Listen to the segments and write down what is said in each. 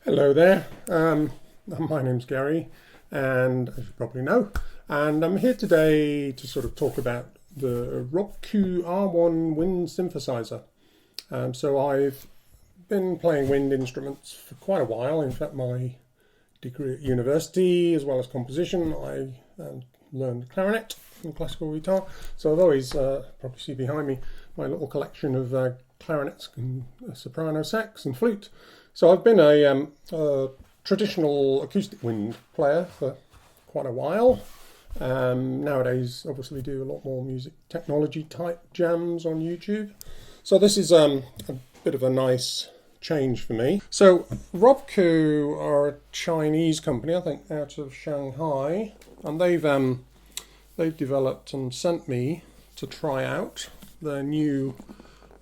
Hello there, my name's Gary, and as you probably know, and I'm here today to sort of talk about the Robkoo R1 Wind Synthesizer. So I've been playing wind instruments for quite a while. In fact, my degree at university, as well as composition, I learned clarinet and classical guitar. So I've always, probably see behind me, my little collection of clarinets and soprano sax and flute. So I've been a traditional acoustic wind player for quite a while. Nowadays, obviously, do a lot more music technology type jams on YouTube. So this is a bit of a nice change for me. So Robkoo are a Chinese company, I think, out of Shanghai, and they've developed and sent me to try out their new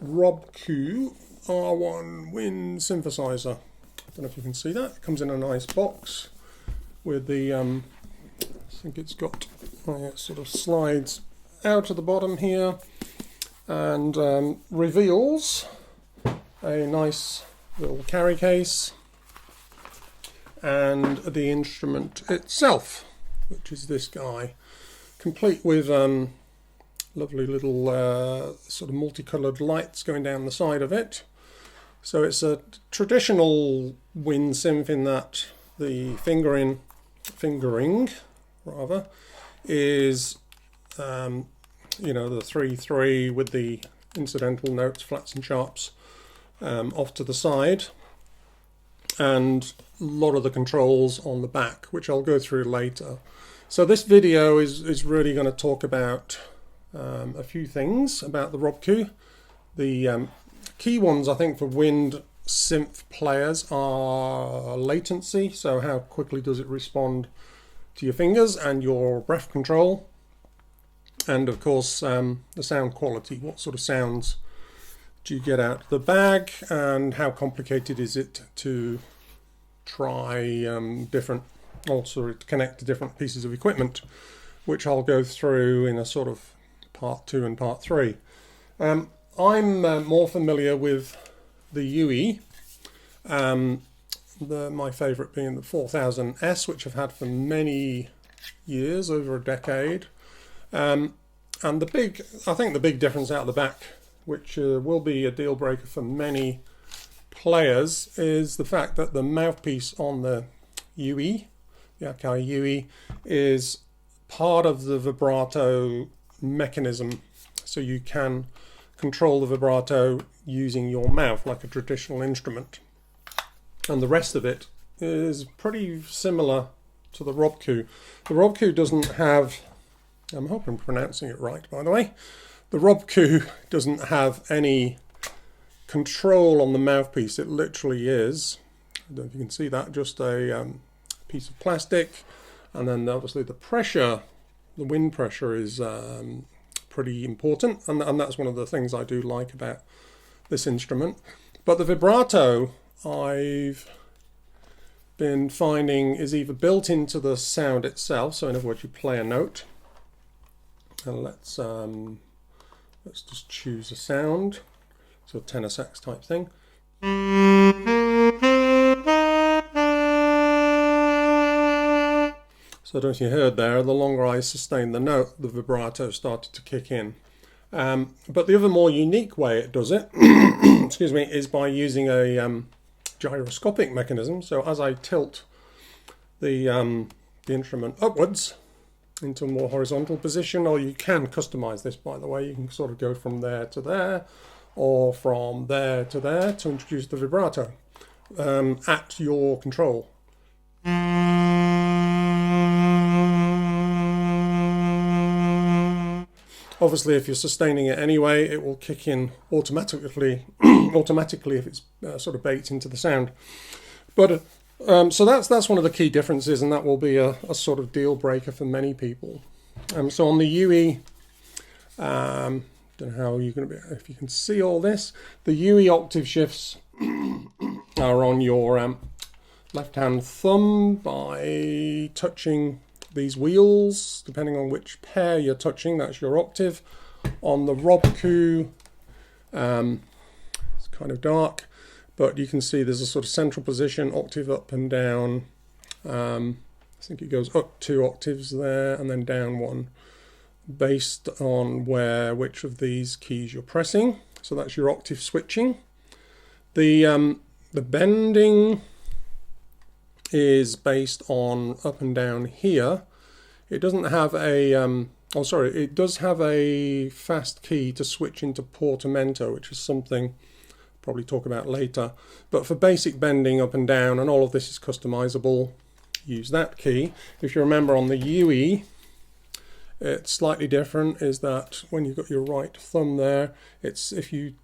Robkoo R1 Wind Synthesizer. I don't know if you can see that. It comes in a nice box with the, I think it's got, it sort of slides out of the bottom here and reveals a nice little carry case and the instrument itself, which is this guy, complete with lovely little sort of multicoloured lights going down the side of it. So it's a traditional wind synth in that the fingering rather is the 3/3 with the incidental notes, flats and sharps off to the side, and a lot of the controls on the back, which I'll go through later. So this video is really going to talk about a few things about the Robkoo. The key ones, I think, for wind synth players are latency, so how quickly does it respond to your fingers, and your breath control, and of course the sound quality. What sort of sounds do you get out of the bag, and how complicated is it to try to connect to different pieces of equipment, which I'll go through in a sort of part 2 and part 3. I'm more familiar with the EWI, my favourite being the 4000S, which I've had for many years, over a decade. And I think the big difference out the back, which will be a deal breaker for many players, is the fact that the mouthpiece on the EWI, the Akai EWI, is part of the vibrato mechanism, so you can control the vibrato using your mouth like a traditional instrument, and the rest of it is pretty similar to the Robkoo. The Robkoo doesn't have, I hope I'm pronouncing it right, by the way, the Robkoo doesn't have any control on the mouthpiece. It literally is, I don't know if you can see that, just a piece of plastic, and then obviously the pressure, the wind pressure, is pretty important, and that's one of the things I do like about this instrument. But the vibrato, I've been finding, is either built into the sound itself, so in other words you play a note, and let's just choose a sound, so a tenor sax type thing. So I don't know if you heard there, the longer I sustained the note, the vibrato started to kick in. But the other more unique way it does it, excuse me, is by using a gyroscopic mechanism. So as I tilt the instrument upwards into a more horizontal position, or you can customize this, by the way, you can sort of go from there to there, or from there to there to introduce the vibrato at your control. Obviously, if you're sustaining it anyway, it will kick in automatically if it's sort of baked into the sound. But so that's one of the key differences, and that will be a sort of deal breaker for many people. So on the EWI, don't know how you're going to be, if you can see all this. The EWI octave shifts are on your left-hand thumb by touching these wheels, depending on which pair you're touching, that's your octave. On the Robkoo, it's kind of dark, but you can see there's a sort of central position, octave up and down. I think it goes up 2 octaves there and then down 1, based on which of these keys you're pressing. So that's your octave switching. The bending is based on up and down here. It doesn't have a it does have a fast key to switch into portamento, which is something I'll probably talk about later. But for basic bending up and down, and all of this is customizable, use that key. If you remember on the EWI, it's slightly different, is that when you've got your right thumb there, it's if you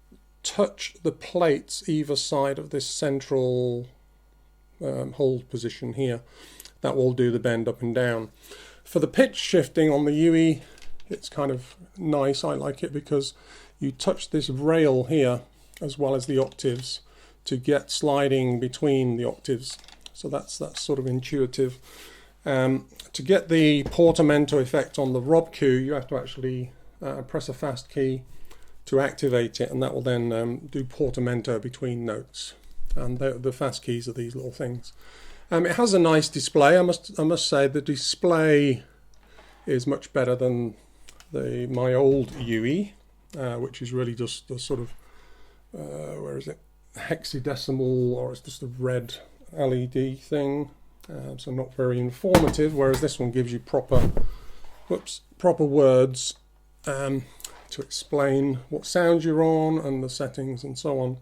touch the plates either side of this central hold position here, that will do the bend up and down. For the pitch shifting on the EWI, it's kind of nice. I like it because you touch this rail here as well as the octaves to get sliding between the octaves. So that's sort of intuitive. To get the portamento effect on the Robkoo, you have to actually press a fast key to activate it, and that will then do portamento between notes. And the fast keys are these little things. It has a nice display. I must say the display is much better than my old EWI, which is really just the sort of where is it, hexadecimal, or it's just a red LED thing. So not very informative. Whereas this one gives you proper words to explain what sounds you're on and the settings and so on.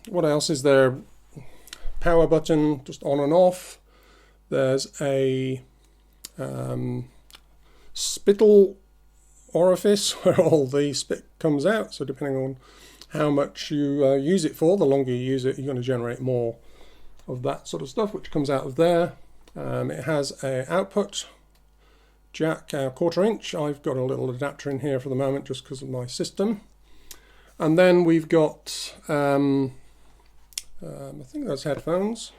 What else is there? Power button, just on and off. There's a spittle orifice where all the spit comes out. So depending on how much you use it for, the longer you use it, you're going to generate more of that sort of stuff, which comes out of there. It has an output jack, 1/4 inch. I've got a little adapter in here for the moment just because of my system. And then we've got I think that's headphones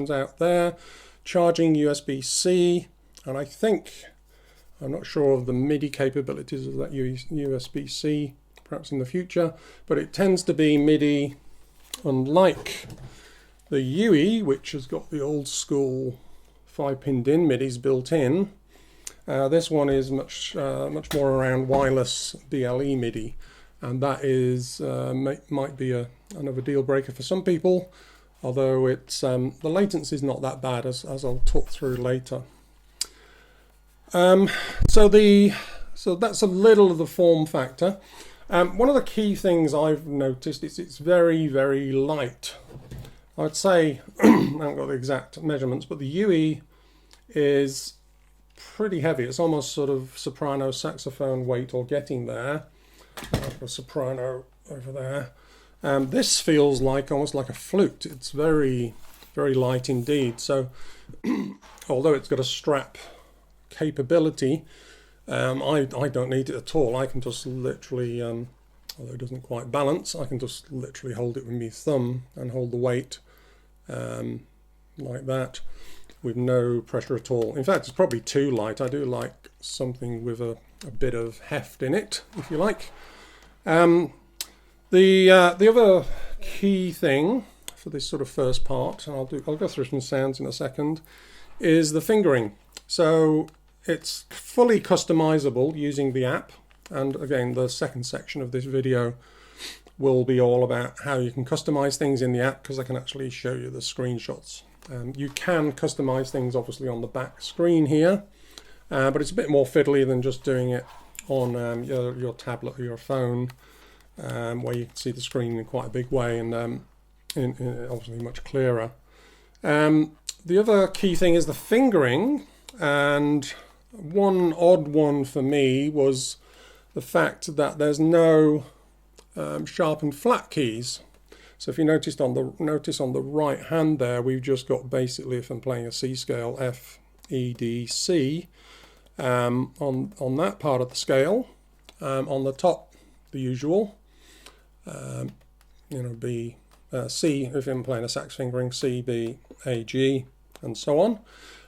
out there, charging USB-C, and I'm not sure of the MIDI capabilities of that USB-C, perhaps in the future, but it tends to be MIDI, unlike the EWI, which has got the old school 5-pin DIN MIDIs built in. This one is much more around wireless BLE MIDI, and that is might be another deal breaker for some people, although it's the latency is not that bad, as I'll talk through later. So that's a little of the form factor. One of the key things I've noticed is it's very, very light. I'd say I haven't got the exact measurements, but the EWI is pretty heavy. It's almost sort of soprano saxophone weight, or getting there. A soprano over there. This feels almost like a flute. It's very, very light indeed. So although it's got a strap capability, I don't need it at all. I can just literally, although it doesn't quite balance, I can just literally hold it with my thumb and hold the weight like that with no pressure at all. In fact, it's probably too light. I do like something with a bit of heft in it, if you like. The other key thing for this sort of first part, and I'll go through some sounds in a second, is the fingering. So it's fully customizable using the app, and again, the second section of this video will be all about how you can customize things in the app, because I can actually show you the screenshots. You can customize things obviously on the back screen here, but it's a bit more fiddly than just doing it on your tablet or your phone, where you can see the screen in quite a big way and obviously much clearer. The other key thing is the fingering, and one odd one for me was the fact that there's no sharp and flat keys. So if you notice on the right hand there, we've just got basically, if I'm playing a C scale, F, E, D, C on that part of the scale. On the top, the usual, B, C if I'm playing a sax fingering, C, B, A, G, and so on.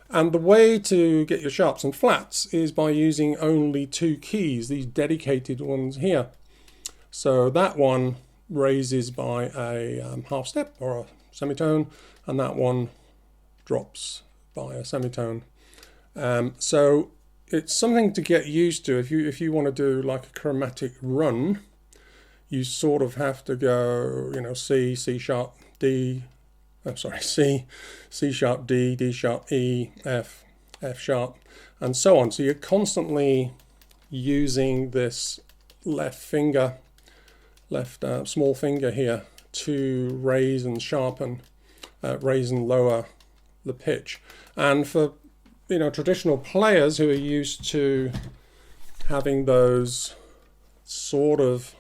And the way to get your sharps and flats is by using only 2 keys, these dedicated ones here. So that one raises by a half step or a semitone, and that one drops by a semitone. So it's something to get used to. If you want to do like a chromatic run, you sort of have to go, you know, C, C sharp, D, I'm sorry, C, C sharp, D, D sharp, E, F, F sharp, and so on. So you're constantly using this left finger, small finger here to raise and sharpen, raise and lower the pitch. And for, you know, traditional players who are used to having those sort of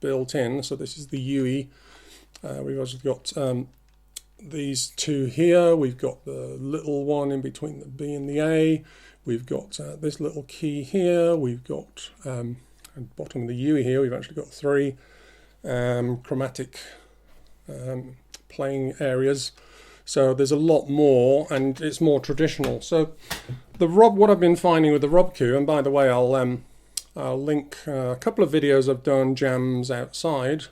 built in, so this is the EWI. We've also got these two here. We've got the little one in between the B and the A. We've got this little key here. We've got at the bottom of the EWI here, we've actually got three chromatic playing areas. So there's a lot more, and it's more traditional. So what I've been finding with the Robkoo, and by the way, I'll link a couple of videos I've done jams outside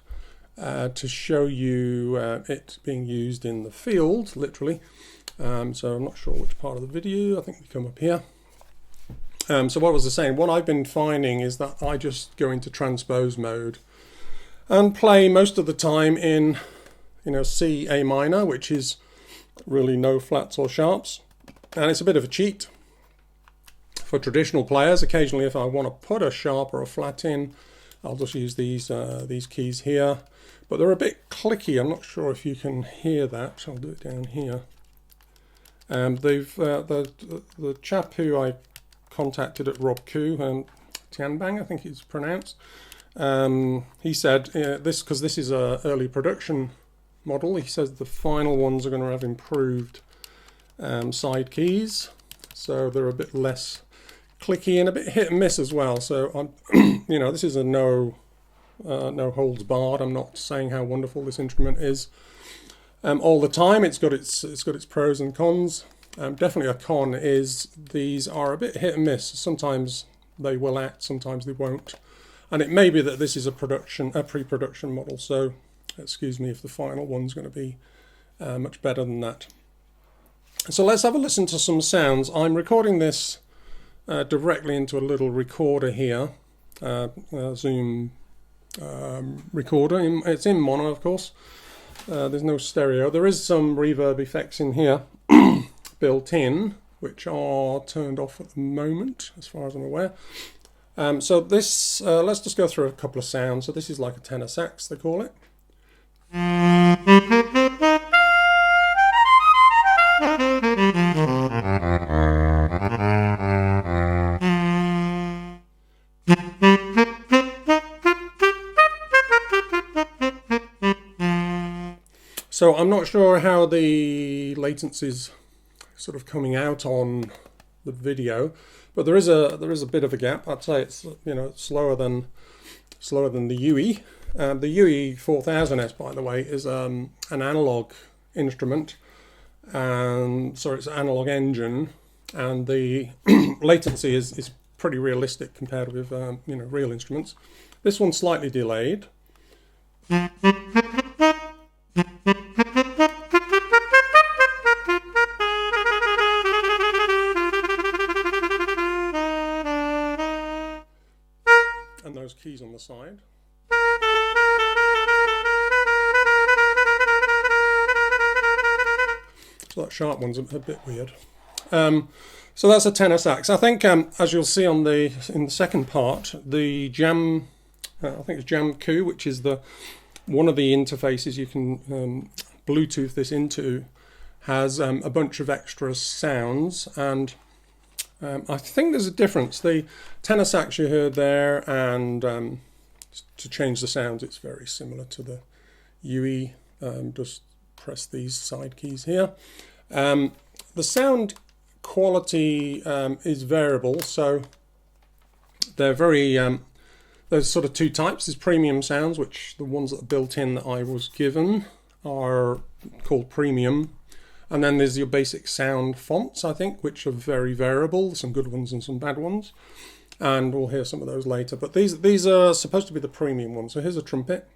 to show you it being used in the field, literally. So I'm not sure which part of the video. I think we come up here. So what was I saying? What I've been finding is that I just go into transpose mode and play most of the time in, you know, C, A minor, which is really no flats or sharps, and it's a bit of a cheat for traditional players. Occasionally, if I want to put a sharp or a flat in, I'll just use these keys here, but they're a bit clicky. I'm not sure if you can hear that. I'll do it down here. The chap who I contacted at Robkoo, Tianbang, I think it's pronounced, he said because this is a early production model, he says the final ones are going to have improved side keys, so they're a bit less clicky and a bit hit and miss as well. So you know, this is a no holds barred. I'm not saying how wonderful this instrument is all the time. It's got its pros and cons. Definitely a con is these are a bit hit and miss. Sometimes they will act, sometimes they won't, and it may be that this is a pre-production model, so excuse me if the final one's going to be much better than that. So let's have a listen to some sounds. I'm recording this directly into a little recorder here, Zoom recorder. It's in mono, of course. There's no stereo. There is some reverb effects in here built in, which are turned off at the moment, as far as I'm aware. So this, let's just go through a couple of sounds. So this is like a tenor sax, they call it. So I'm not sure how the latency's sort of coming out on the video, but there is a bit of a gap. I'd say it's, you know, slower than the EWI. The EWI 4000S, by the way, is an analog instrument, and so it's an analog engine, and the latency is pretty realistic compared with you know, real instruments. This one's slightly delayed. And those keys on the side. So that sharp one's a bit weird. So that's a tenor sax. I think, as you'll see in the second part, the I think it's Jamkoo, which is one of the interfaces you can Bluetooth this into, has a bunch of extra sounds, and I think there's a difference. The tenor sax you heard there, and to change the sounds, it's very similar to the EWI. Just press these side keys here. The sound quality is variable, so they're very there's sort of two types. There's premium sounds, which the ones that are built in that I was given are called premium, and then there's your basic sound fonts, I think, which are very variable, some good ones and some bad ones, and we'll hear some of those later, but these are supposed to be the premium ones. So here's a trumpet.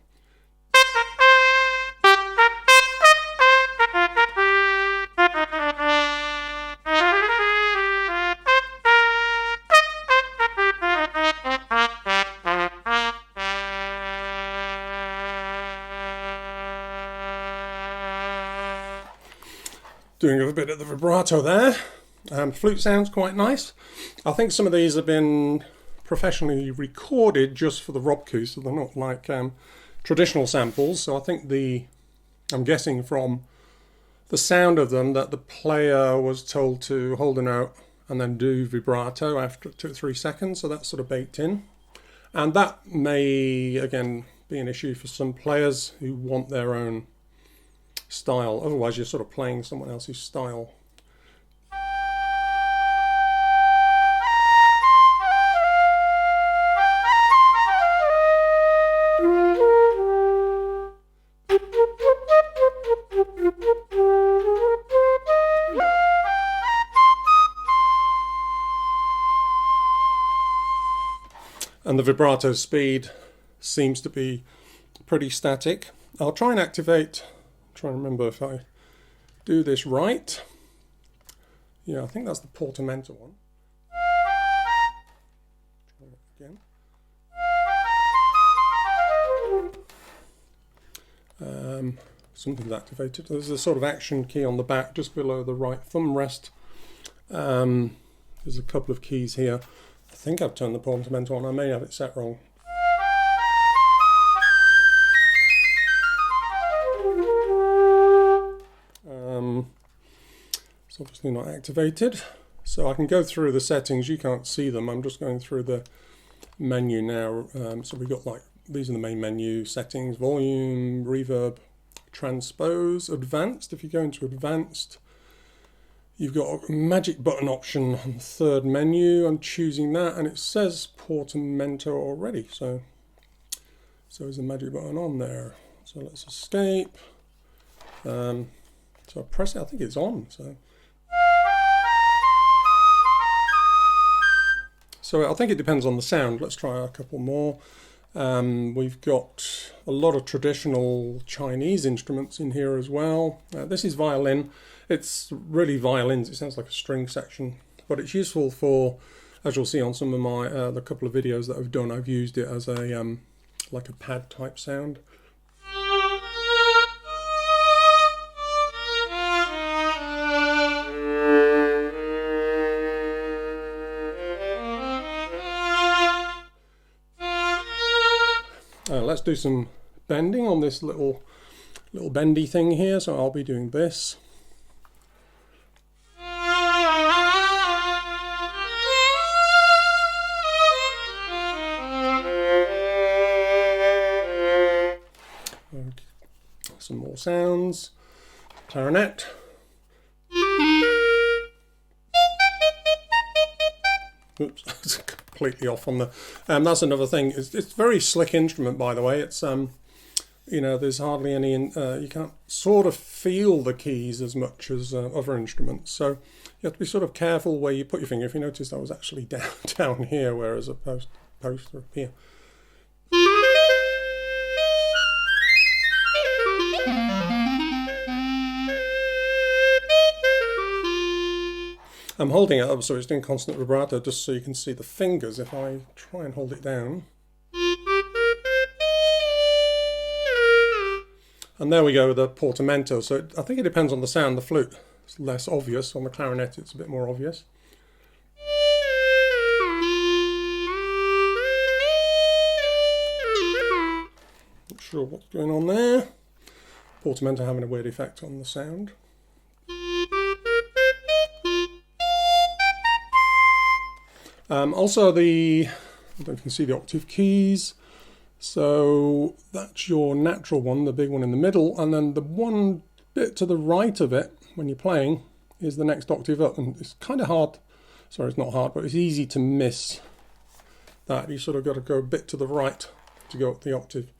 Doing a bit of the vibrato there. Flute sounds quite nice. I think some of these have been professionally recorded just for the Robkoo, so they're not like traditional samples. So I think I'm guessing from the sound of them that the player was told to hold a note and then do vibrato after 2 or 3 seconds, so that's sort of baked in. And that may, again, be an issue for some players who want their own style. Otherwise, you're sort of playing someone else's style. And the vibrato speed seems to be pretty static. I'll try and activate, try and remember if I do this right. Yeah, I think that's the portamento one. Try it again. Something's activated. There's a sort of action key on the back just below the right thumb rest. There's a couple of keys here. I think I've turned the portamento on. I may have it set wrong. It's obviously not activated. So I can go through the settings. You can't see them. I'm just going through the menu now. So we've got like, these are the main menu settings: volume, reverb, transpose, advanced. If you go into advanced, you've got a magic button option on the third menu. I'm choosing that, and it says portamento already. So there's a magic button on there. So let's escape. So I press it. I think it's on. So I think it depends on the sound. Let's try a couple more. We've got a lot of traditional Chinese instruments in here as well. This is violin. It's really violins. It sounds like a string section, but it's useful for, as you'll see on some of my the couple of videos that I've done, I've used it as a like a pad type sound. Let's do some bending on this little bendy thing here. So I'll be doing this. Some more sounds. Clarinet. Oops, it's completely off on the. That's another thing. It's a very slick instrument, by the way. It's you know, there's hardly any. You can't sort of feel the keys as much as other instruments. So you have to be sort of careful where you put your finger. If you notice, I was actually down here, whereas opposed to up here. I'm holding it up so it's doing constant vibrato just so you can see the fingers. If I try and hold it down. And there we go with the portamento. So I think it depends on the sound. The flute is less obvious. On the clarinet it's a bit more obvious. Not sure what's going on there. Portamento having a weird effect on the sound. Also I don't know if you can see the octave keys. So that's your natural one, the big one in the middle, and then the one bit to the right of it when you're playing is the next octave up, and it's kind of hard, sorry it's not hard, but it's easy to miss that. You sort of got to go a bit to the right to go up the octave.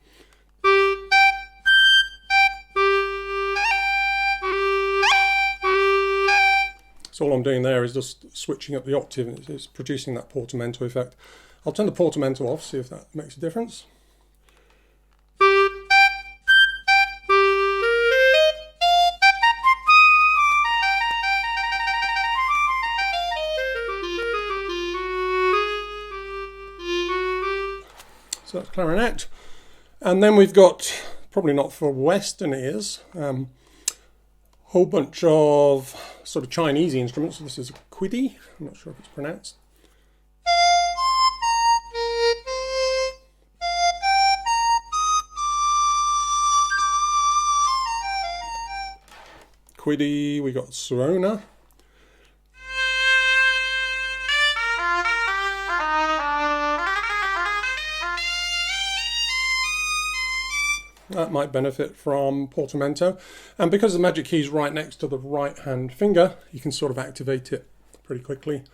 So all I'm doing there is just switching up the octave, and it's producing that portamento effect. I'll turn the portamento off, see if that makes a difference. So that's clarinet. And then we've got, probably not for Western ears, whole bunch of sort of Chinese instruments. So this is a quiddy, I'm not sure if it's pronounced. Quiddy, we got Suona. That might benefit from portamento, and because the magic key is right next to the right hand finger, you can sort of activate it pretty quickly.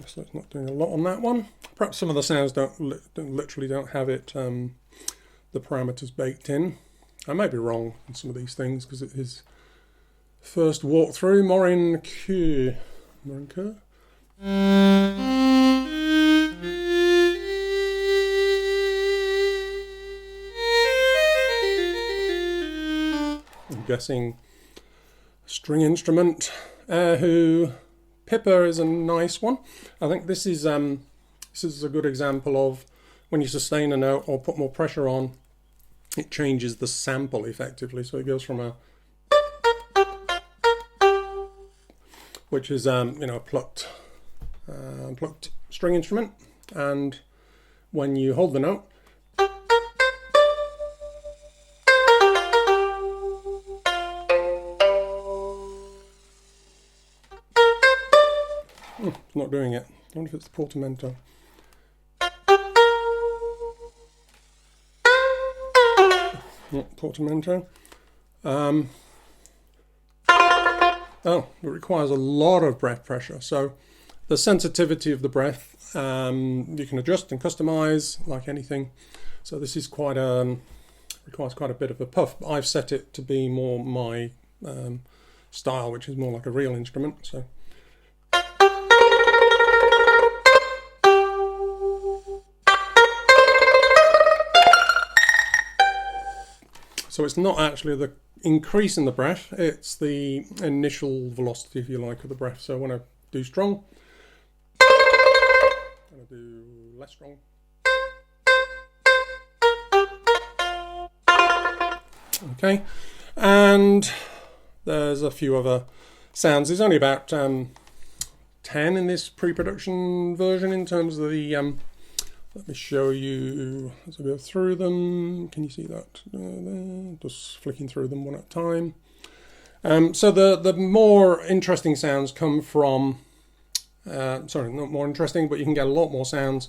So it's not doing a lot on that one. Perhaps some of the sounds literally don't have it the parameters baked in. I may be wrong on some of these things because it is first walkthrough. Morin Q. I'm guessing string instrument. Who Pippa is a nice one. I think this is a good example of when you sustain a note or put more pressure on, it changes the sample effectively. So it goes from a, which is a plucked string instrument, and when you hold the note, it's not doing it. I wonder if it's the portamento. Not portamento. Oh, it requires a lot of breath pressure. So the sensitivity of the breath you can adjust and customize like anything. So this is requires quite a bit of a puff. I've set it to be more my style, which is more like a real instrument. So it's not actually the increase in the breath, it's the initial velocity, if you like, of the breath. So when I do strong, when I do less strong. Okay, and there's a few other sounds. There's only about 10 in this pre-production version in terms of the let me show you as I go through them. Can you see that? Just flicking through them one at a time. So the more interesting sounds come from, sorry, not more interesting, but you can get a lot more sounds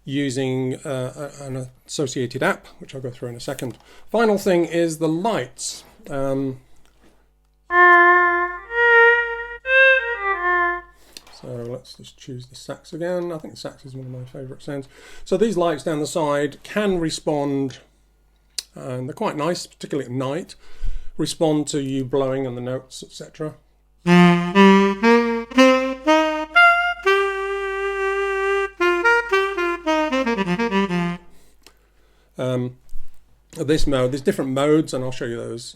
using an associated app, which I'll go through in a second. Final thing is the lights. So let's just choose the sax again. I think sax is one of my favourite sounds. So these lights down the side can respond, and they're quite nice, particularly at night, respond to you blowing on the notes, etc. This mode, there's different modes, and I'll show you those.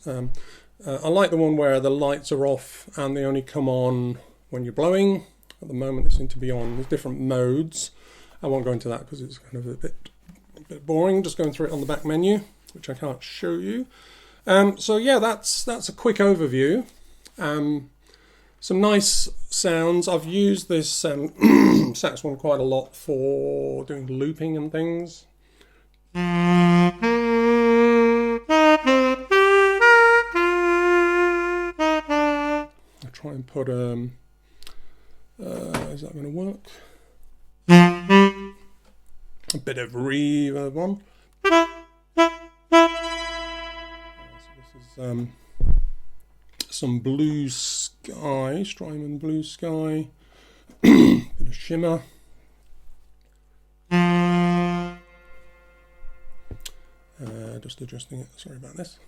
I like the one where the lights are off and they only come on when you're blowing. At the moment they seem to be on. There's different modes. I won't go into that because it's kind of a bit boring, just going through it on the back menu, which I can't show you. So yeah, that's a quick overview. Some nice sounds. I've used this sax one quite a lot for doing looping and things. I'll try and put is that going to work? A bit of reverb on. So this is some blue sky, Strymon blue sky, bit of shimmer. Just adjusting it, sorry about this.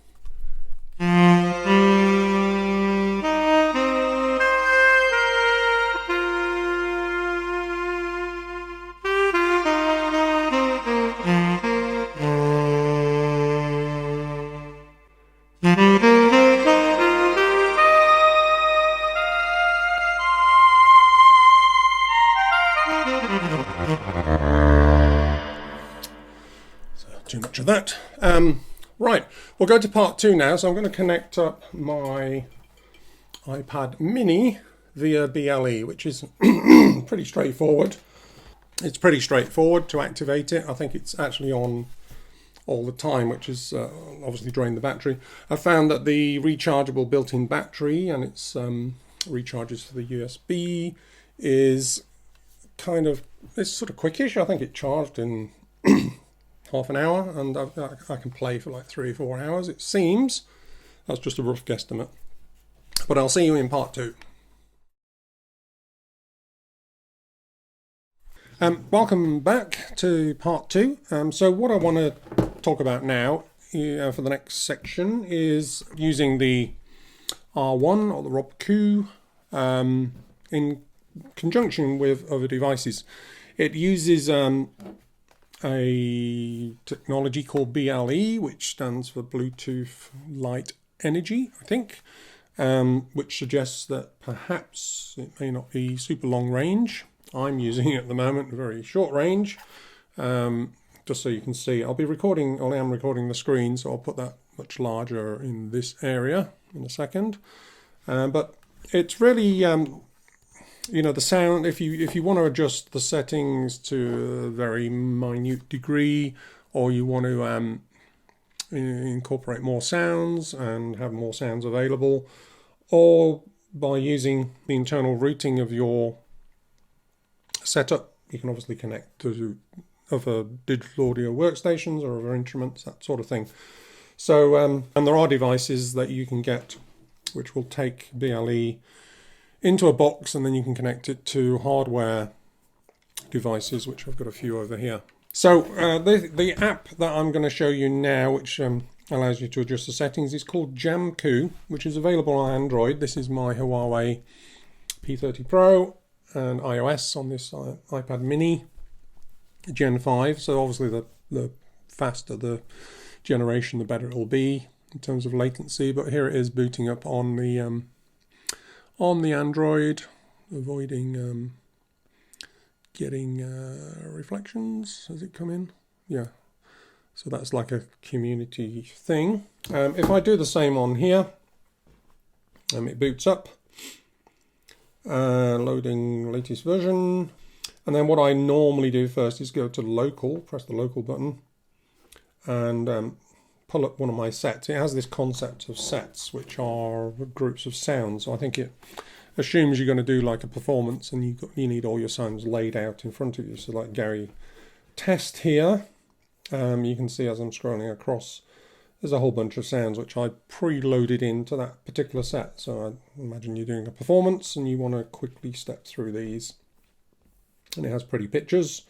Too much of that. Right, we'll go to part 2 now. So I'm going to connect up my iPad mini via BLE, which is pretty straightforward. It's pretty straightforward to activate it. I think it's actually on all the time, which is obviously drained the battery. I found that the rechargeable built-in battery, and it's recharges to the USB, is it's sort of quickish. I think it charged in half an hour, and I can play for like 3 or 4 hours, it seems. That's just a rough guesstimate. But I'll see you in part 2. Welcome back to part 2. So what I want to talk about now for the next section is using the R1 or the Robkoo in conjunction with other devices. It uses a technology called BLE, which stands for Bluetooth Light Energy, I think, which suggests that perhaps it may not be super long range. I'm using it at the moment, very short range, just so you can see. I am recording the screen, so I'll put that much larger in this area in a second. But it's really, the sound, if you want to adjust the settings to a very minute degree, or you want to incorporate more sounds and have more sounds available, or by using the internal routing of your setup, you can obviously connect to other digital audio workstations or other instruments, that sort of thing. So, and there are devices that you can get which will take BLE into a box, and then you can connect it to hardware devices, which I've got a few over here. So the app that I'm going to show you now, which allows you to adjust the settings, is called Jamkoo, which is available on Android. This is my Huawei P30 Pro and iOS on this iPad mini Gen 5. So obviously the faster the generation, the better it will be in terms of latency. But here it is booting up on the Android, avoiding getting reflections as it come in. Yeah, so that's like a community thing. If I do the same on here, it boots up. Loading latest version, and then what I normally do first is go to local, press the local button, and pull up one of my sets. It has this concept of sets, which are groups of sounds. So I think it assumes you're going to do like a performance, and you need all your sounds laid out in front of you. So like Gary Test here, you can see as I'm scrolling across, there's a whole bunch of sounds which I preloaded into that particular set. So I imagine you're doing a performance and you want to quickly step through these. And it has pretty pictures.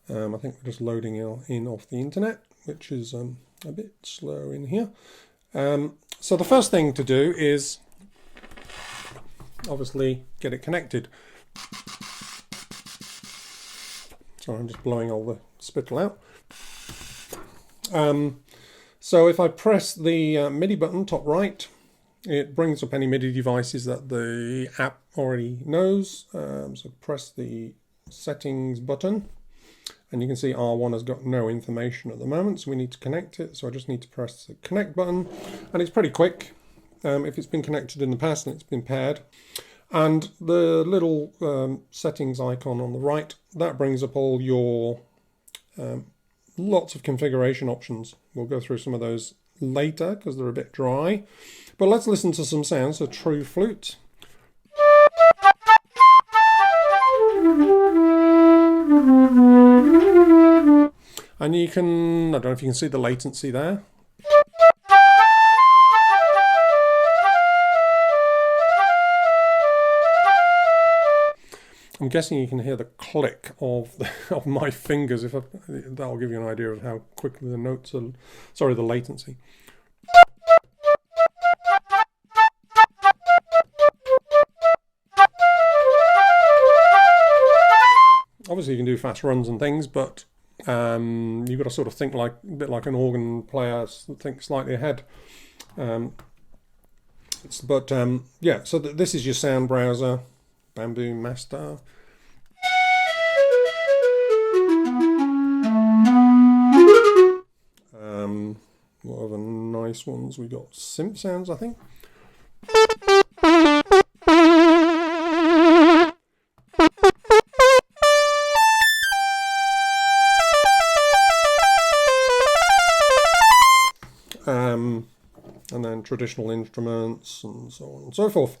I think we're just loading in off the internet, which is a bit slow in here. So the first thing to do is obviously get it connected. Sorry, I'm just blowing all the spittle out. So if I press the MIDI button top right, it brings up any MIDI devices that the app already knows. So press the settings button, and you can see R1 has got no information at the moment, so we need to connect it. So I just need to press the connect button, and it's pretty quick. If it's been connected in the past and it's been paired. And the little settings icon on the right, that brings up all your lots of configuration options. We'll go through some of those later because they're a bit dry. But let's listen to some sounds. So true flute. And you can, I don't know if you can see the latency there. I'm guessing you can hear the click of my fingers. That'll give you an idea of how quickly the notes are. Sorry, the latency. Obviously, you can do fast runs and things, but you've got to sort of think a bit like an organ player, think slightly ahead. Yeah. So this is your sound browser, Bamboo Master. What other nice ones? We got synth sounds, I think. And then traditional instruments and so on and so forth.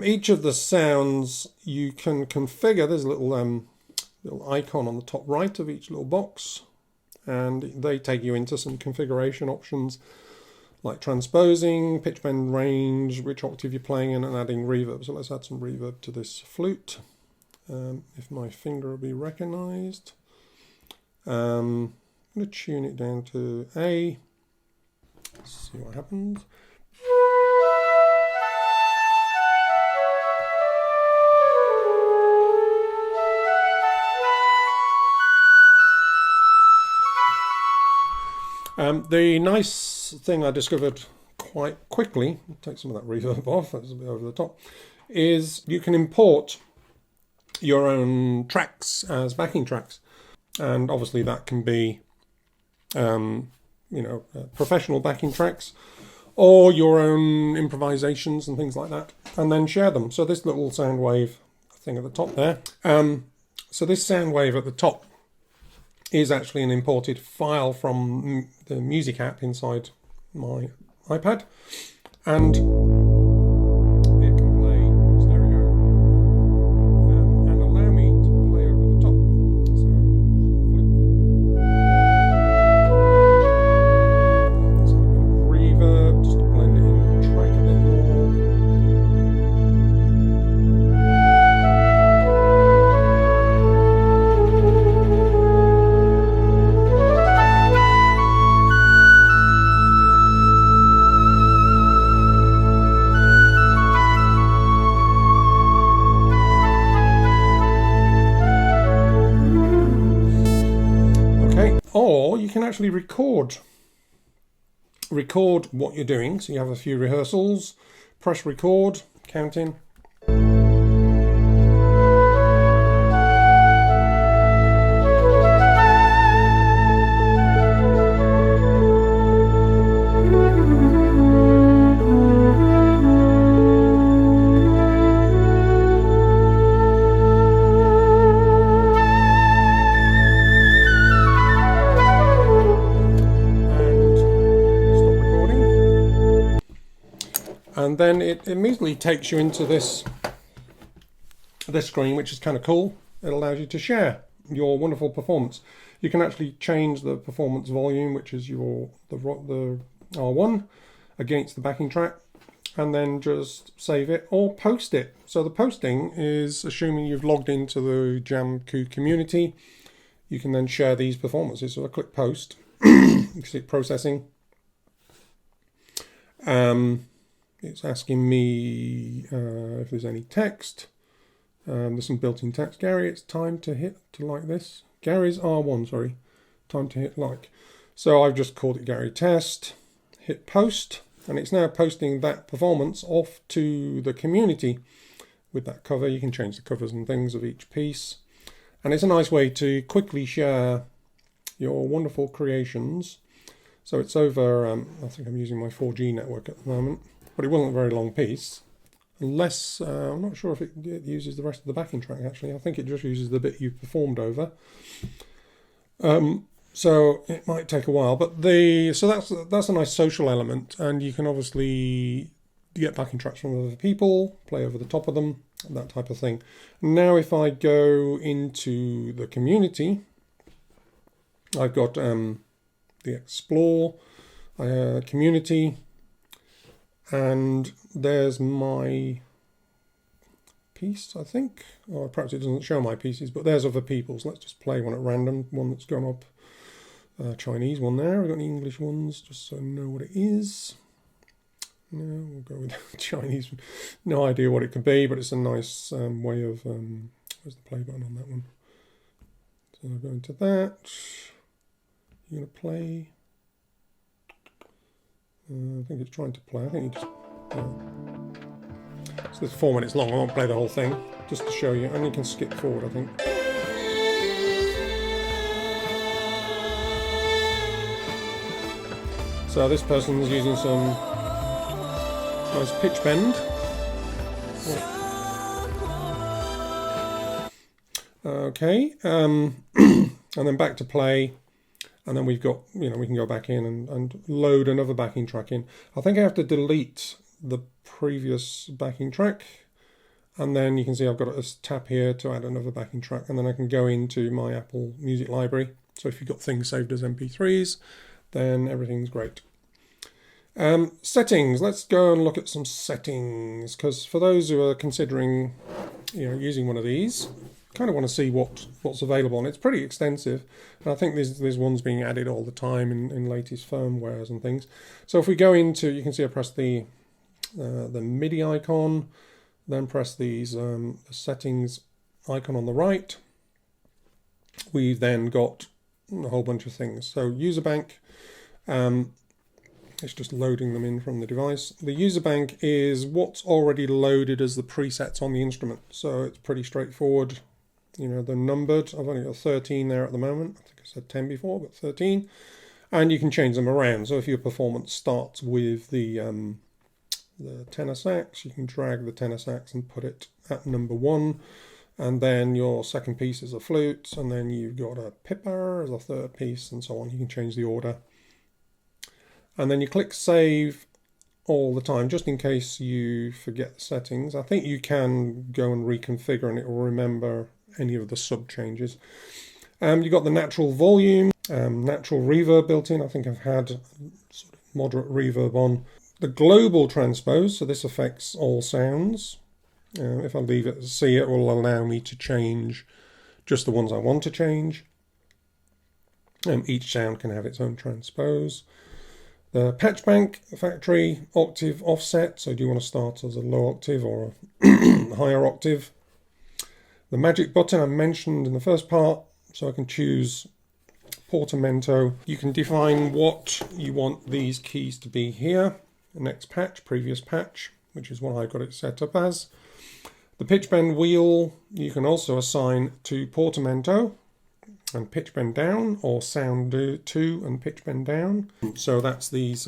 Each of the sounds you can configure. There's a little icon on the top right of each little box, and they take you into some configuration options like transposing, pitch bend range, which octave you're playing in, and adding reverb. So let's add some reverb to this flute. If my finger will be recognized. I'm going to tune it down to A. Let's see what happens. The nice thing I discovered quite quickly, take some of that reverb off, that's a bit over the top, is you can import your own tracks as backing tracks. And obviously that can be professional backing tracks or your own improvisations and things like that, and then share them. So this little sound wave thing at the top there. So this sound wave at the top is actually an imported file from the music app inside my iPad, and it can play stereo and allow me to play over the top. So there's a bit of reverb just to blend it in the track a bit more. Or you can actually record what you're doing. So you have a few rehearsals, press record, count in. And then it immediately takes you into this screen, which is kind of cool. It allows you to share your wonderful performance. You can actually change the performance volume, which is the R1, against the backing track, and then just save it or post it. So the posting is assuming you've logged into the Jamkoo community. You can then share these performances. So I click post, you can see it processing. It's asking me if there's any text. There's some built-in text. Gary, it's time to like this. Gary's R1, sorry. Time to hit like. So I've just called it Gary Test. Hit post, and it's now posting that performance off to the community with that cover. You can change the covers and things of each piece. And it's a nice way to quickly share your wonderful creations. So it's over, I think I'm using my 4G network at the moment. But it wasn't a very long piece, unless, I'm not sure if it uses the rest of the backing track actually. I think it just uses the bit you've performed over. So it might take a while, but so that's a nice social element, and you can obviously get backing tracks from other people, play over the top of them, that type of thing. Now if I go into the community, I've got the Explore community, and there's my piece, I think. Or perhaps it doesn't show my pieces, but there's other people's. Let's just play one at random, one that's gone up. Chinese one there. We've got any English ones, just so I know what it is. No, we'll go with Chinese. No idea what it could be, but it's a nice way of... where's the play button on that one? So I'll go into that. You're going to play... I think it's trying to play. I think you just... So it's 4 minutes long. I won't play the whole thing, just to show you. And you can skip forward, I think. So this person's using some nice pitch bend. Okay, and then back to play, and then we've got, we can go back in and load another backing track in. I think I have to delete the previous backing track, and then you can see I've got a tab here to add another backing track, and then I can go into my Apple Music library. So if you've got things saved as MP3s, then everything's great. Settings, let's go and look at some settings, because for those who are considering using one of these, kind of want to see what's available, and it's pretty extensive, and I think there's ones being added all the time in latest firmwares and things. So if we go into, you can see I press the MIDI icon, then press these the settings icon on the right. We've then got a whole bunch of things. So user bank, it's just loading them in from the device. The user bank is what's already loaded as the presets on the instrument, so it's pretty straightforward. They're numbered. I've only got 13 there at the moment. I think I said 10 before, but 13. And you can change them around. So if your performance starts with the tenor sax, you can drag the tenor sax and put it at number 1. And then your second piece is a flute, and then you've got a pipper as a third piece, and so on. You can change the order. And then you click save all the time, just in case you forget the settings. I think you can go and reconfigure, and it will remember any of the sub changes. You've got the natural volume, natural reverb built in. I think I've had sort of moderate reverb on. The global transpose, so this affects all sounds. If I leave it as C, it will allow me to change just the ones I want to change. Each sound can have its own transpose. The patch bank, factory octave offset, so do you want to start as a low octave or a higher octave? The magic button I mentioned in the first part, so I can choose portamento. You can define what you want these keys to be here. The next patch, previous patch, which is what I got it set up as. The pitch bend wheel you can also assign to portamento and pitch bend down, or sound 2 and pitch bend down. So that's these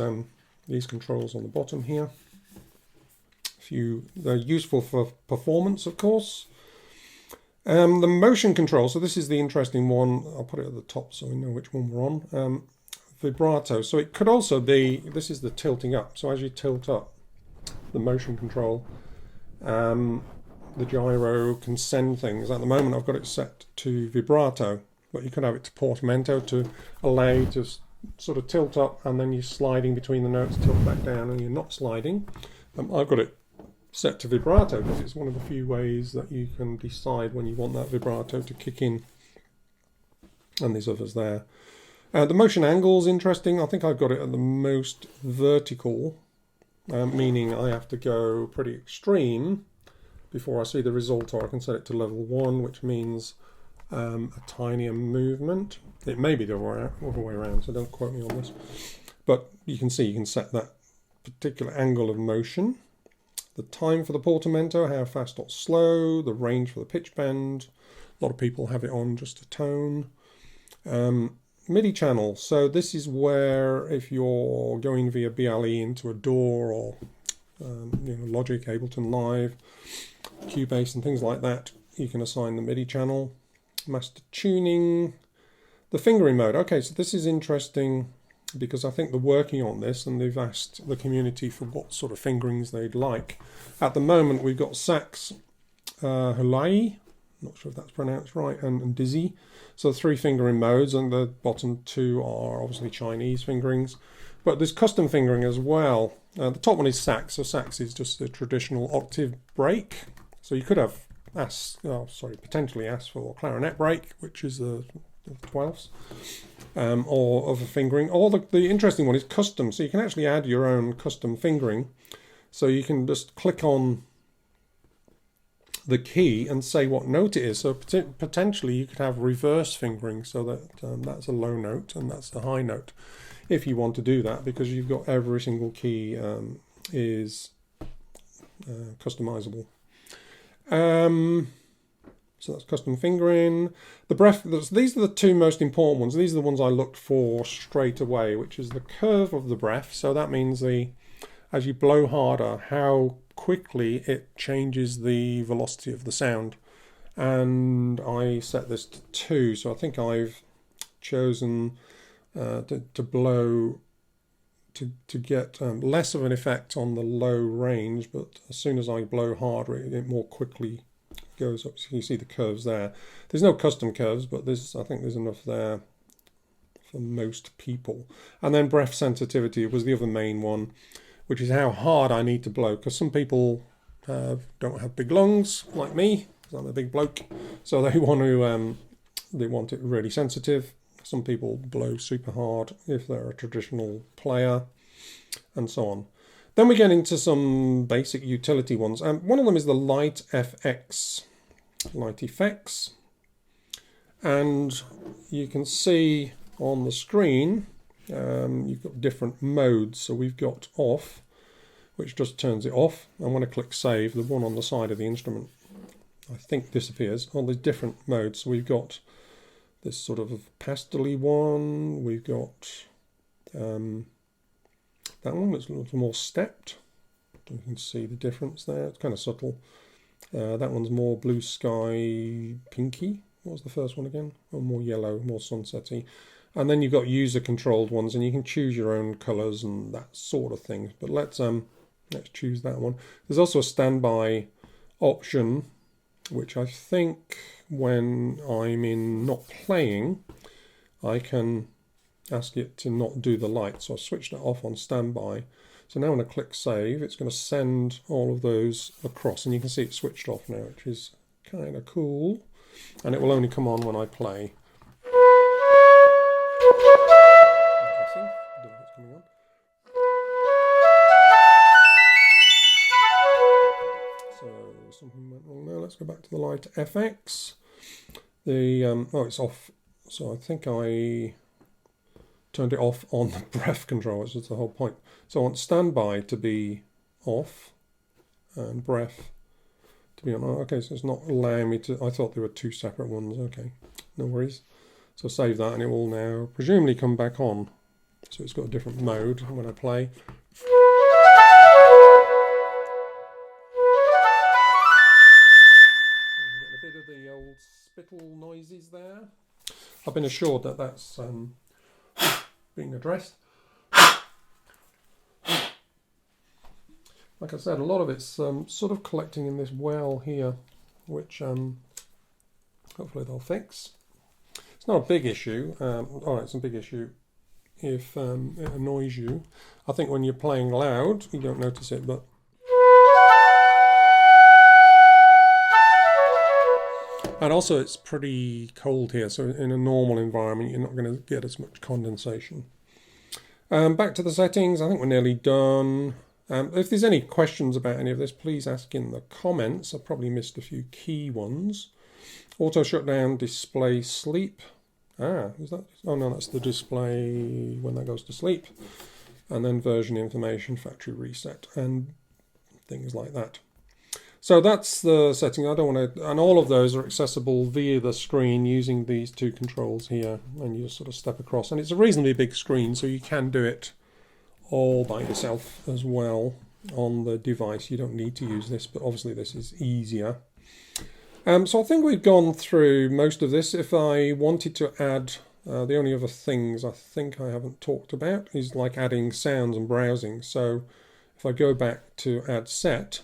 controls on the bottom here. They're useful for performance, of course. The motion control, so this is the interesting one. I'll put it at the top so we know which one we're on. Vibrato, so it could also be, this is the tilting up, so as you tilt up the motion control, the gyro can send things. At the moment I've got it set to vibrato, but you could have it to portamento to allow you to sort of tilt up, and then you're sliding between the notes, tilt back down, and you're not sliding. I've got it set to vibrato because it's one of the few ways that you can decide when you want that vibrato to kick in, and there's others there. The motion angle is interesting. I think I've got it at the most vertical, meaning I have to go pretty extreme before I see the result, or I can set it to level 1, which means a tinier movement. It may be the other way around, so don't quote me on this. But you can see you can set that particular angle of motion. The time for the portamento, how fast or slow. The range for the pitch bend. A lot of people have it on just a tone. MIDI channel. So this is where if you're going via BLE into a DAW or Logic, Ableton Live, Cubase and things like that, you can assign the MIDI channel. Master tuning. The fingering mode. Okay, so this is interesting because I think they're working on this and they've asked the community for what sort of fingerings they'd like. At the moment we've got sax, Hawaii, not sure if that's pronounced right, and dizzy. So 3 fingering modes, and the bottom 2 are obviously Chinese fingerings. But there's custom fingering as well. The top one is sax, so sax is just a traditional octave break. So you could have potentially ask for clarinet break, which is the 12ths, or other fingering. Or the interesting one is custom, so you can actually add your own custom fingering. So you can just click on the key and say what note it is. So potentially you could have reverse fingering, so that that's a low note and that's a high note, if you want to do that, because you've got every single key is customizable. So that's custom fingering. The breath, these are the two most important ones. These are the ones I looked for straight away, which is the curve of the breath. So that means as you blow harder, how quickly it changes the velocity of the sound. And I set this to 2, so I think I've chosen to blow to get less of an effect on the low range, but as soon as I blow harder, it more quickly goes up. So you see the curves there. There's no custom curves, but I think there's enough there for most people. And then breath sensitivity was the other main one, which is how hard I need to blow, because some people don't have big lungs like me, because I'm a big bloke, so they want it really sensitive. Some people blow super hard if they're a traditional player, and so on. Then we get into some basic utility ones. One of them is the Light effects, and you can see on the screen you've got different modes. So we've got off, which just turns it off, and when I click save, the one on the side of the instrument I think disappears. On the different modes, so we've got this sort of pastel-y one, we've got that one that's a little more stepped. You can see the difference there, it's kind of subtle. That one's more blue sky pinky. What was the first one again? Oh, more yellow, more sunsetty. And then you've got user controlled ones, and you can choose your own colours and that sort of thing. But let's choose that one. There's also a standby option, which I think when I'm in not playing, I can ask it to not do the light. So I switched it off on standby. So now when I click save, it's going to send all of those across, and you can see it's switched off now, which is kind of cool. And it will only come on when I play. So something went wrong there. Let's go back to the Light FX. Oh, it's off. So I think I turned it off on the breath control, which is the whole point. So I want standby to be off and breath to be on. Okay, so it's not allowing me to. I thought there were two separate ones. Okay, no worries. So save that, and it will now presumably come back on. So it's got a different mode when I play. Getting a bit of the old spittle noises there. I've been assured that that's being addressed. Like I said, a lot of it's sort of collecting in this well here, which hopefully they'll fix. It's not a big issue. Alright, it's a big issue if it annoys you. I think when you're playing loud, you don't notice it, but and also it's pretty cold here, so in a normal environment you're not going to get as much condensation. Back to the settings, I think we're nearly done. If there's any questions about any of this, please ask in the comments. I've probably missed a few key ones. Auto shutdown, display sleep. Is that? Oh no, that's the display when that goes to sleep. And then version information, factory reset, and things like that. So that's the setting. I don't want to, and all of those are accessible via the screen using these two controls here, and you just sort of step across. And it's a reasonably big screen, so you can do it all by yourself as well on the device. You don't need to use this, but obviously this is easier. So I think we've gone through most of this. If I wanted to add, the only other things I think I haven't talked about is like adding sounds and browsing. So if I go back to add set,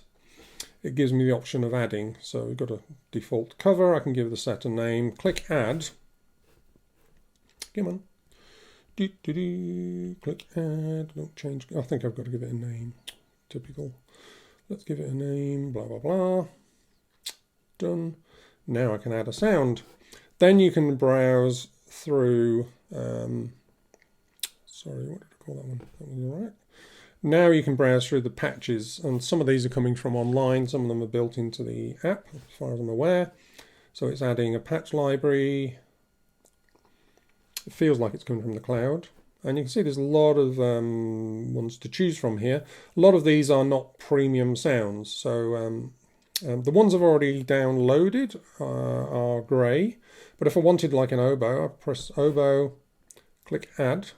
it gives me the option of adding. So we've got a default cover. I can give the set a name, click add. Come on. Click add, don't change. I think I've got to give it a name. Typical. Let's give it a name, blah, blah, blah. Done. Now I can add a sound. Then you can browse through, sorry, what did I call that one? That was all right. Now you can browse through the patches, and some of these are coming from online, some of them are built into the app, as far as I'm aware. So it's adding a patch library. It feels like it's coming from the cloud, and you can see there's a lot of ones to choose from here. A lot of these are not premium sounds, so The ones I've already downloaded are grey, but if I wanted like an oboe, I press oboe, click add,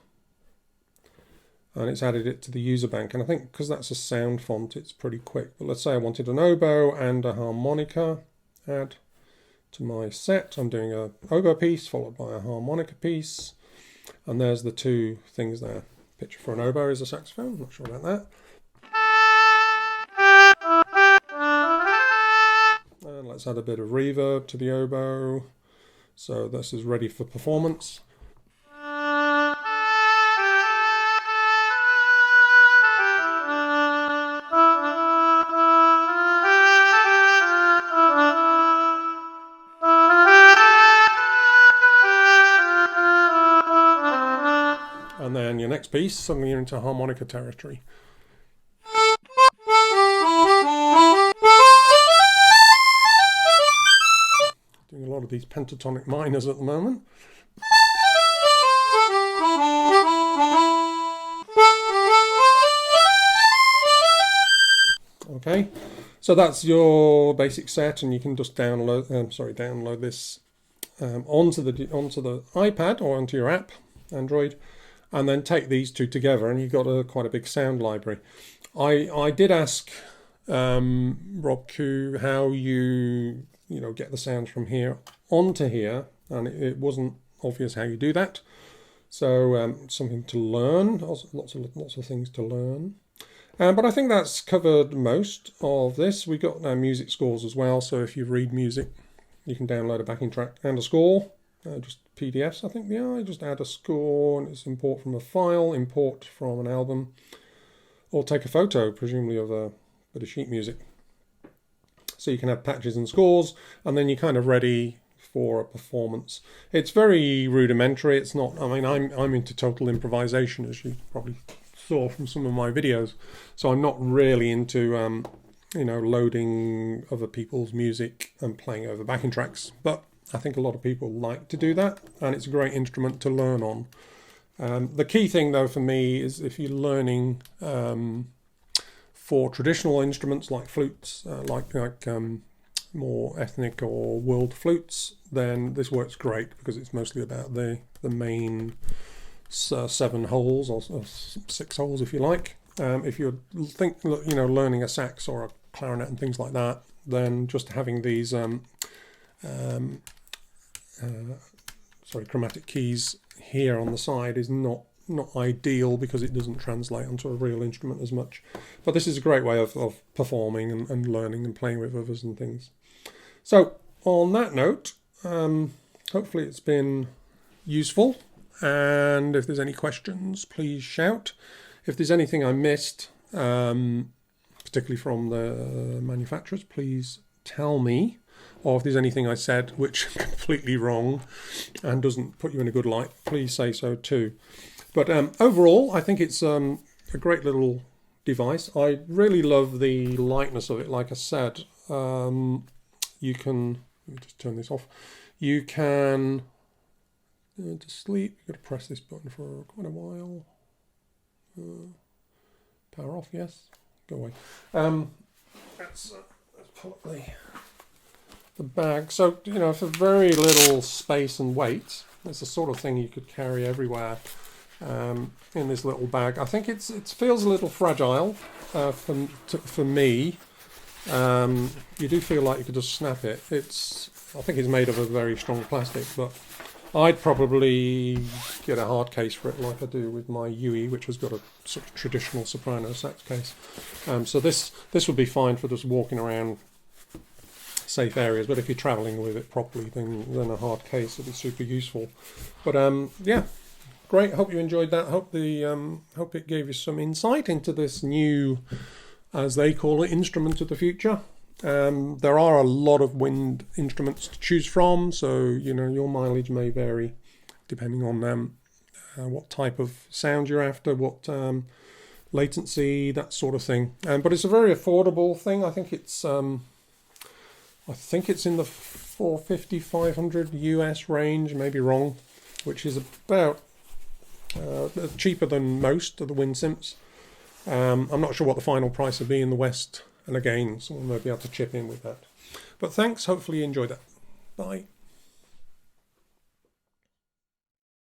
and it's added it to the user bank. And I think because that's a sound font, it's pretty quick. But let's say I wanted an oboe and a harmonica, add to my set. I'm doing a oboe piece followed by a harmonica piece, and there's the two things there. Picture for an oboe is a saxophone, not sure about that. And let's add a bit of reverb to the oboe. So this is ready for performance. And then your next piece, suddenly you're into harmonica territory. Doing a lot of these pentatonic minors at the moment. Okay, so that's your basic set, and you can just download this onto the iPad or onto your app, Android, and then take these two together, and you've got quite a big sound library. I did ask Robkoo how you get the sounds from here onto here, and it wasn't obvious how you do that. So something to learn, lots of things to learn. But I think that's covered most of this. We got music scores as well, so if you read music, you can download a backing track and a score, just PDFs, I think they are. You just add a score, and it's import from a file, import from an album, or take a photo, presumably of a bit of sheet music. So you can have patches and scores, and then you're kind of ready for a performance. It's very rudimentary. It's not, I mean, I'm into total improvisation, as you probably saw from some of my videos. So I'm not really into, loading other people's music and playing over backing tracks. But I think a lot of people like to do that, and it's a great instrument to learn on. The key thing, though, for me is if you're learning for traditional instruments like flutes, like more ethnic or world flutes, then this works great because it's mostly about the main 7 holes or 6 holes, if you like. If you're learning a sax or a clarinet and things like that, then just having these chromatic keys here on the side is not ideal because it doesn't translate onto a real instrument as much. But this is a great way of performing and learning and playing with others and things. So on that note, hopefully it's been useful, and if there's any questions, please shout. If there's anything I missed, particularly from the manufacturers, please tell me. Or if there's anything I said which is completely wrong and doesn't put you in a good light, please say so too. But overall, I think it's a great little device. I really love the lightness of it. Like I said, you can, let me just turn this off. You can, to sleep, you've got to press this button for quite a while. Power off, yes. Go away. Let's pull up the bag. So, for very little space and weight, it's the sort of thing you could carry everywhere in this little bag. I think it feels a little fragile for me. You do feel like you could just snap it. I think it's made of a very strong plastic, but I'd probably get a hard case for it like I do with my EWI, which has got a sort of traditional soprano sax case. So this would be fine for just walking around safe areas, but if you're travelling with it properly, then a hard case would be super useful. But yeah, great. Hope you enjoyed that. Hope it gave you some insight into this new, as they call it, instrument of the future. There are a lot of wind instruments to choose from, so your mileage may vary depending on what type of sound you're after, what latency, that sort of thing. But it's a very affordable thing. I think it's in the 450, 500 US range, maybe wrong, which is about cheaper than most of the wind synths. I'm not sure what the final price will be in the West And again, someone may be able to chip in with that. But thanks, hopefully you enjoyed that. Bye.